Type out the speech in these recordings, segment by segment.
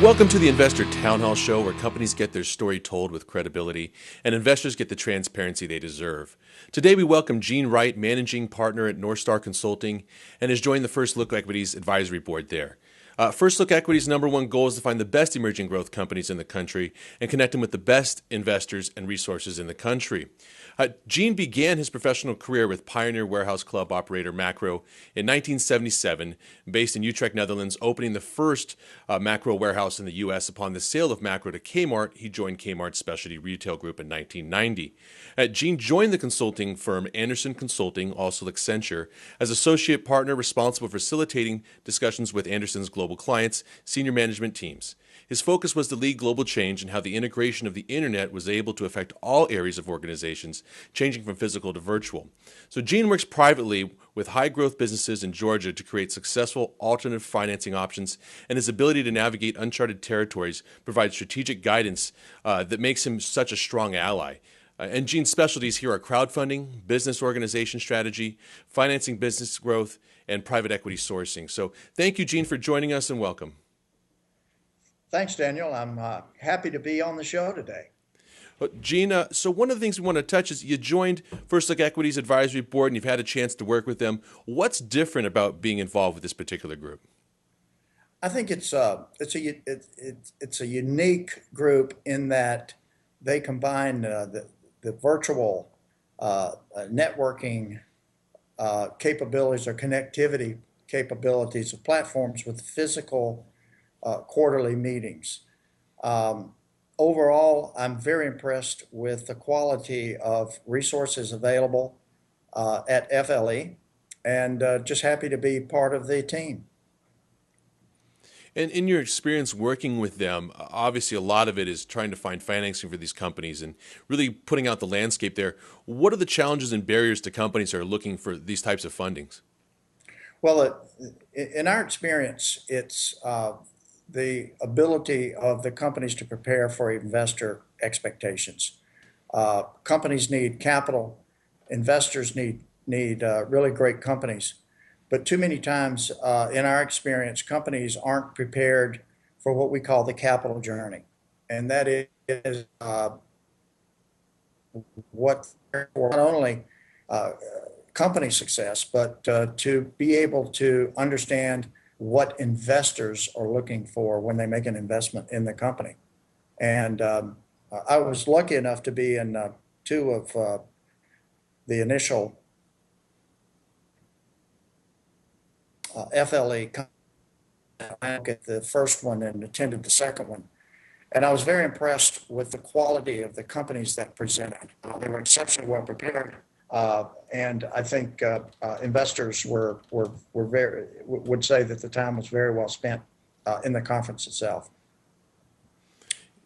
Welcome to the Investor Town Hall Show, where companies get their story told with credibility and investors get the transparency they deserve. Today we welcome Gene Wright, Managing Partner at Northstar Consulting, and has joined the First Look Equities Advisory Board there. First Look Equities' number one goal is to find the best emerging growth companies in the country and connect them with the best investors and resources in the country. Gene began his professional career with Pioneer Warehouse Club operator Macro in 1977, based in Utrecht, Netherlands, opening the first Macro warehouse in the U.S. Upon the sale of Macro to Kmart, he joined Kmart's specialty retail group in 1990. Gene joined the consulting firm Andersen Consulting, also Accenture, as associate partner responsible for facilitating discussions with Andersen's global clients, senior management teams. His focus was to lead global change and how the integration of the internet was able to affect all areas of organizations, changing from physical to virtual. So Gene works privately with high-growth businesses in Georgia to create successful alternative financing options, and his ability to navigate uncharted territories provides strategic guidance that makes him such a strong ally. And Gene's specialties here are crowdfunding, business organization strategy, financing business growth, and private equity sourcing. So thank you, Gene, for joining us, and welcome. Thanks, Daniel. I'm happy to be on the show today. Gene, so one of the things we want to touch is you joined First Look Equities Advisory Board and you've had a chance to work with them. What's different about being involved with this particular group? I think it's a unique group in that they combine the virtual networking capabilities or connectivity capabilities of platforms with physical quarterly meetings. Overall, I'm very impressed with the quality of resources available at FLE, and just happy to be part of the team. And in your experience working with them, obviously a lot of it is trying to find financing for these companies and really putting out the landscape there. What are the challenges and barriers to companies that are looking for these types of fundings? Well, in our experience, it's the ability of the companies to prepare for investor expectations. Companies need capital. Investors need really great companies. But too many times, in our experience, companies aren't prepared for what we call the capital journey. And that is what not only company success, but to be able to understand what investors are looking for when they make an investment in the company. And I was lucky enough to be in two of the initial FLE. I looked at the first one and attended the second one. And I was very impressed with the quality of the companies that presented. They were exceptionally well prepared. And I think investors would say that the time was very well spent in the conference itself.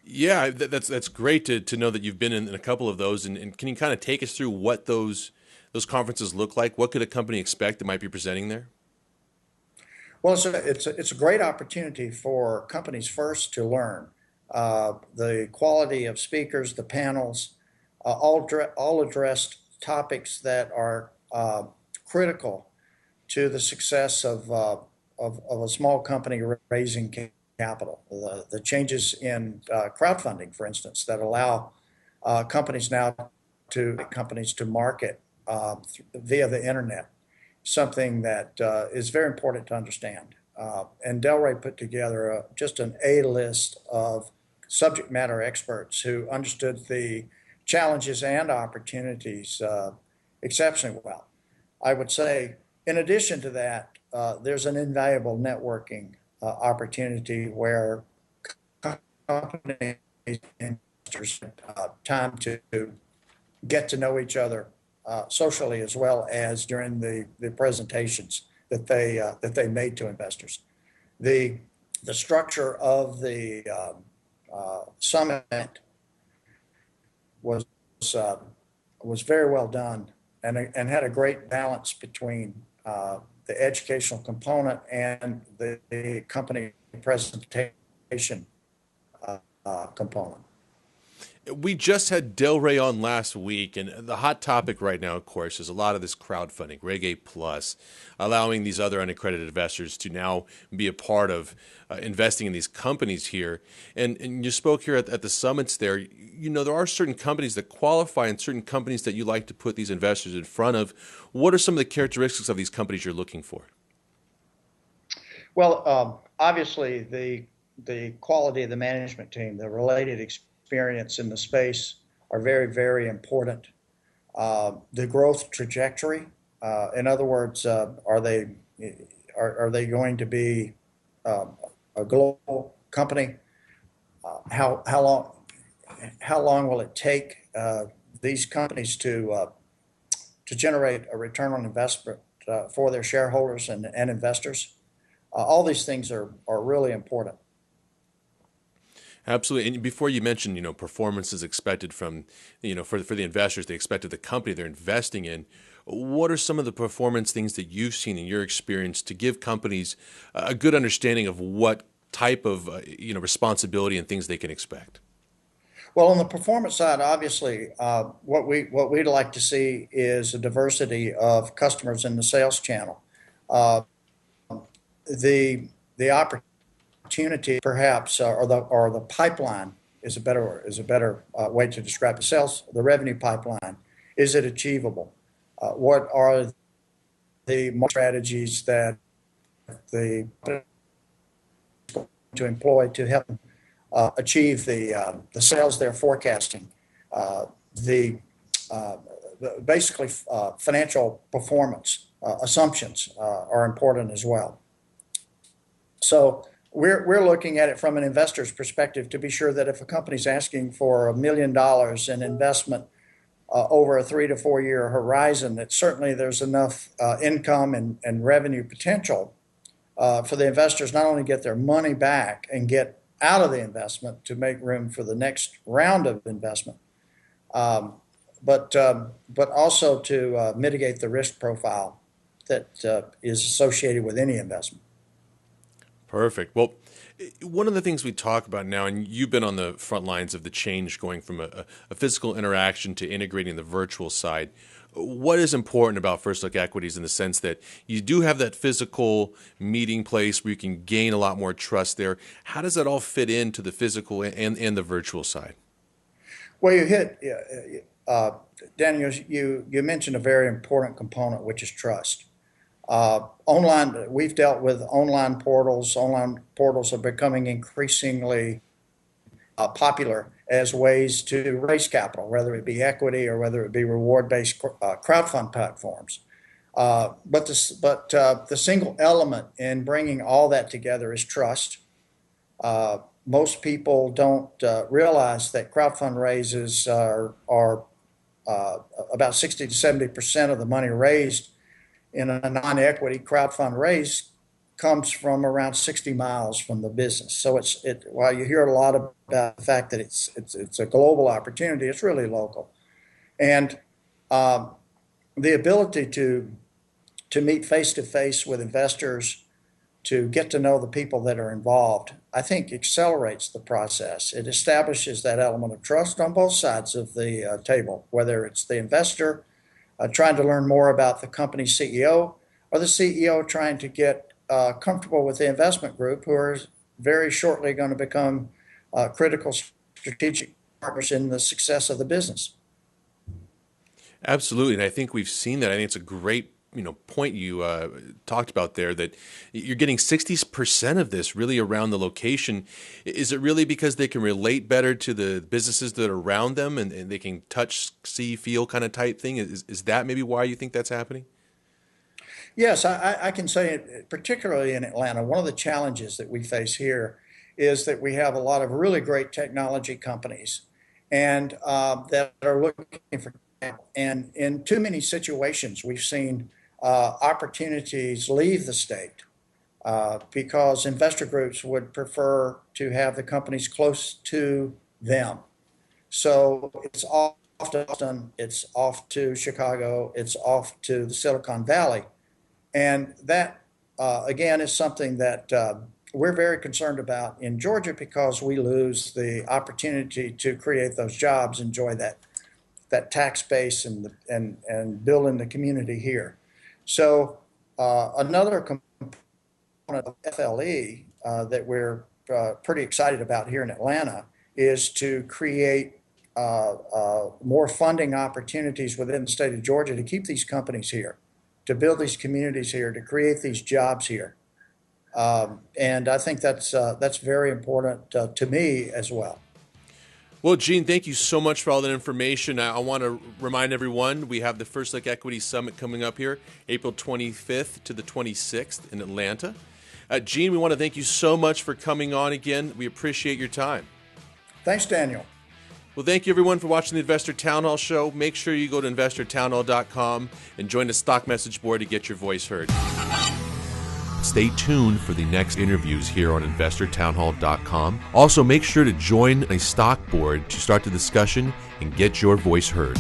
Yeah, that's great to know that you've been in a couple of those. And can you kind of take us through what those conferences look like? What could a company expect that might be presenting there? Well, it's a great opportunity for companies first to learn the quality of speakers, the panels, all addressed topics that are critical to the success of a small company raising capital. The changes in crowdfunding, for instance, that allow companies to market via the internet, something that is very important to understand. And Delray put together just an A-list of subject matter experts who understood the challenges and opportunities exceptionally well. I would say, in addition to that, there's an invaluable networking opportunity where companies and investors have time to get to know each other socially as well as during the presentations that they made to investors. The structure of the summit was very well done and had a great balance between the educational component and the company presentation component. We just had Delray on last week, and the hot topic right now, of course, is a lot of this crowdfunding, Reg A plus, allowing these other unaccredited investors to now be a part of investing in these companies here. And you spoke here at the summits there. You know, there are certain companies that qualify and certain companies that you like to put these investors in front of. What are some of the characteristics of these companies you're looking for? Well, obviously, the quality of the management team, the related experience in the space are very, very important. The growth trajectory, in other words, are they going to be a global company? How long will it take these companies to generate a return on investment for their shareholders and investors? All these things are really important. Absolutely. And before you mentioned, performance is expected from, for the investors, they expected the company they're investing in. What are some of the performance things that you've seen in your experience to give companies a good understanding of what type of, responsibility and things they can expect? Well, on the performance side, obviously, what we'd like to see is a diversity of customers in the sales channel. Uh, the opportunity, perhaps, or the pipeline is a better way to describe the sales. The revenue pipeline, is it achievable? What are the strategies that the to employ to help achieve the sales they're forecasting? The basically financial performance assumptions are important as well. So we're looking at it from an investor's perspective to be sure that if a company's asking for $1 million in investment over a 3 to 4 year horizon, that certainly there's enough income and revenue potential for the investors not only get their money back and get out of the investment to make room for the next round of investment, but also to mitigate the risk profile that is associated with any investment. Perfect. Well, one of the things we talk about now, and you've been on the front lines of the change going from a physical interaction to integrating the virtual side. What is important about First Look Equities in the sense that you do have that physical meeting place where you can gain a lot more trust there? How does that all fit into the physical and the virtual side? Well, you hit, Daniel, you mentioned a very important component, which is trust. Online, we've dealt with online portals. Online portals are becoming increasingly popular as ways to raise capital, whether it be equity or whether it be reward-based crowdfund platforms. But the single element in bringing all that together is trust. Most people don't realize that crowdfund raises are about 60 to 70% of the money raised in a non-equity crowdfund raise comes from around 60 miles from the business. So while you hear a lot about the fact that it's a global opportunity, it's really local. And the ability to meet face to face with investors, to get to know the people that are involved, I think accelerates the process. It establishes that element of trust on both sides of the table, whether it's the investor trying to learn more about the company's CEO, or the CEO trying to get comfortable with the investment group, who are very shortly going to become critical strategic partners in the success of the business. Absolutely, and I think we've seen that. I think it's a great point you talked about there, that you're getting 60% of this really around the location. Is it really because they can relate better to the businesses that are around them and they can touch, see, feel kind of type thing? Is that maybe why you think that's happening? Yes, I can say it, particularly in Atlanta, one of the challenges that we face here is that we have a lot of really great technology companies and that are looking for capital. And in too many situations, we've seen opportunities leave the state because investor groups would prefer to have the companies close to them. So it's off to Boston, it's off to Chicago, it's off to the Silicon Valley. And that, again, is something that we're very concerned about in Georgia because we lose the opportunity to create those jobs, enjoy that tax base, and build in the community here. So another component of FLE that we're pretty excited about here in Atlanta is to create more funding opportunities within the state of Georgia to keep these companies here, to build these communities here, to create these jobs here. And I think that's very important to me as well. Well, Gene, thank you so much for all that information. I want to remind everyone we have the First Look Equities Summit coming up here, April 25th to the 26th in Atlanta. Gene, we want to thank you so much for coming on again. We appreciate your time. Thanks, Daniel. Well, thank you, everyone, for watching the Investor Town Hall Show. Make sure you go to investortownhall.com and join the stock message board to get your voice heard. Stay tuned for the next interviews here on investortownhall.com. Also, make sure to join a stock board to start the discussion and get your voice heard.